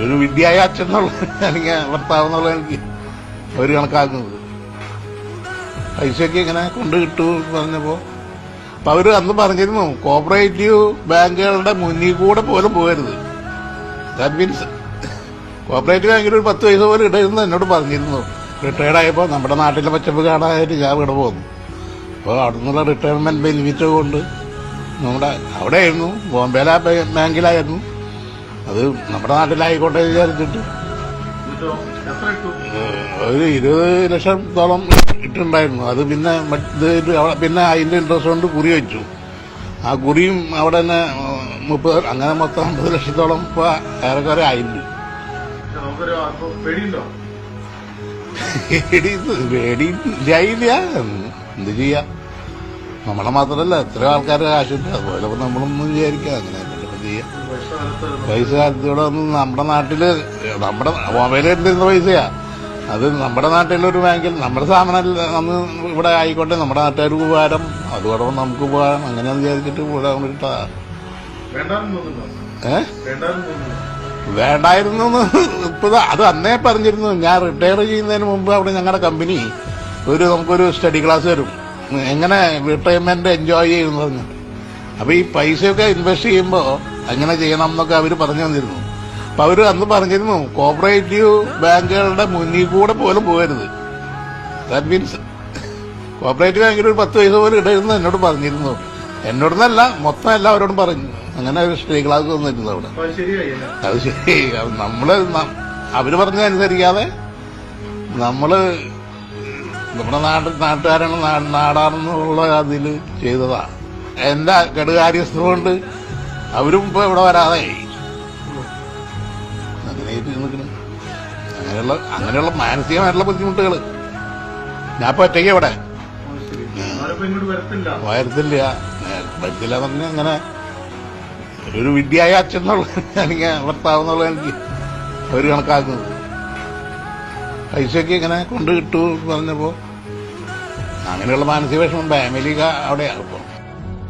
ഒരു വിദ്യായ അച്ഛൻ എന്നുള്ള അല്ലെങ്കിൽ ഭർത്താവ് എന്നുള്ള എനിക്ക് അവർ കണക്കാക്കുന്നത്. പൈസയൊക്കെ ഇങ്ങനെ കൊണ്ട് കിട്ടൂ പറഞ്ഞപ്പോ അപ്പൊ അവര് അന്ന് പറഞ്ഞിരുന്നു കോപ്പറേറ്റീവ് ബാങ്കുകളുടെ മുന്നിൽ കൂടെ പോലും പോകരുത്. ദാറ്റ് മീൻസ് കോപ്പറേറ്റീവ് ബാങ്കിൽ ഒരു 10 പൈസ പോലും ഇടരുന്നു എന്നോട് പറഞ്ഞിരുന്നു. റിട്ടയർഡ് ആയപ്പോൾ നമ്മുടെ നാട്ടിലെ പച്ചപ്പ് കാണാനായിട്ട് ഞാൻ ഇവിടെ പോന്നു. അപ്പോൾ അവിടെ നിന്നുള്ള റിട്ടയർമെന്റ് ബെനിഫിറ്റ് കൊണ്ട് നമ്മുടെ അവിടെയായിരുന്നു, ബോംബെയിലെ ബാങ്കിലായിരുന്നു. അത് നമ്മുടെ നാട്ടിലായിക്കോട്ടെ വിചാരിച്ചിട്ട് ഒരു 20 ലക്ഷത്തോളം ഇട്ടുണ്ടായിരുന്നു. അത് പിന്നെ പിന്നെ അതിന്റെ ഇൻട്രസ്റ്റ് കൊണ്ട് കുറി വെച്ചു. ആ കുറിയും അവിടെ തന്നെ 30, അങ്ങനെ മൊത്തം 50 ലക്ഷത്തോളം ഇപ്പൊ ഏറെക്കുറെ ആയില്ല. പേടിയില്ല, എന്ത് ചെയ്യാ, നമ്മളെ മാത്രല്ല എത്ര ആൾക്കാരുടെ കാശുണ്ട്. അതുപോലെ നമ്മളൊന്നും വിചാരിക്കാം അങ്ങനെ ചെയ്യാം. പൈസ കാലത്തൂടെ ഒന്നും നമ്മുടെ നാട്ടില് നമ്മുടെ മൊബൈലിരുന്ന പൈസയാ. അത് നമ്മുടെ നാട്ടിലൊരു ബാങ്കിൽ നമ്മുടെ സാധനം അന്ന് ഇവിടെ ആയിക്കോട്ടെ, നമ്മുടെ നാട്ടുകാർക്ക് ഉപകാരം, അതോടൊപ്പം നമുക്ക് ഉപകാരം, അങ്ങനെയാന്ന് വിചാരിച്ചിട്ട് ഇവിടെ ഇട്ടാ. വേണ്ടായിരുന്നു ഇപ്പൊ അത് അന്നേ പറഞ്ഞിരുന്നു. ഞാൻ റിട്ടയർ ചെയ്യുന്നതിന് മുമ്പ് അവിടെ ഞങ്ങളുടെ കമ്പനി നമുക്കൊരു സ്റ്റഡി ക്ലാസ് വരും, എങ്ങനെ റിട്ടയർമെന്റ് എൻജോയ് ചെയ്യുന്നു പറഞ്ഞു. അപ്പൊ ഈ പൈസയൊക്കെ ഇൻവെസ്റ്റ് ചെയ്യുമ്പോ അങ്ങനെ ചെയ്യണം എന്നൊക്കെ അവര് പറഞ്ഞു തന്നിരുന്നു. അപ്പൊ അവര് അന്ന് പറഞ്ഞിരുന്നു കോപ്പറേറ്റീവ് ബാങ്കുകളുടെ മുന്നിൽ കൂടെ പോലും പോകരുത്. ദാറ്റ് മീൻസ് കോപ്പറേറ്റീവ് ബാങ്കിൽ ഒരു 10 പൈസ പോലും ഇടരുന്നു എന്നോട് പറഞ്ഞിരുന്നു. എന്നോടൊന്നല്ല, മൊത്തം എല്ലാവരോടും പറഞ്ഞു. അങ്ങനെ ഒരു സ്റ്റഡി ക്ലാസ് വന്നിരുന്നു അവിടെ. അത് ശരി, അവര് പറഞ്ഞതനുസരിക്കാതെ നമ്മള് നമ്മുടെ നാട്ടുകാരാണ് നാടാണെന്നുള്ള അതില് ചെയ്തതാ. എന്റെ കെടുകാര്യസ്ഥ കൊണ്ട് അവരും ഇപ്പൊ ഇവിടെ വരാതെ അങ്ങനെയുള്ള മാനസികമായിട്ടുള്ള ബുദ്ധിമുട്ടുകള്. ഞാൻ ഇപ്പൊ ഒറ്റയ്ക്ക് ഇവിടെ വരത്തില്ല പറഞ്ഞ അങ്ങനെ ഒരു വിദ്യായ അച്ഛൻ എന്നുള്ള അല്ലെങ്കിൽ ഭർത്താവ് എന്നുള്ള എനിക്ക് അവര് കണക്കാക്കുന്നത്. പൈസയൊക്കെ ഇങ്ങനെ കൊണ്ട് കിട്ടൂ പറഞ്ഞപ്പോ അങ്ങനെയുള്ള മാനസിക വിഷമം ഫാമിലി അവിടെ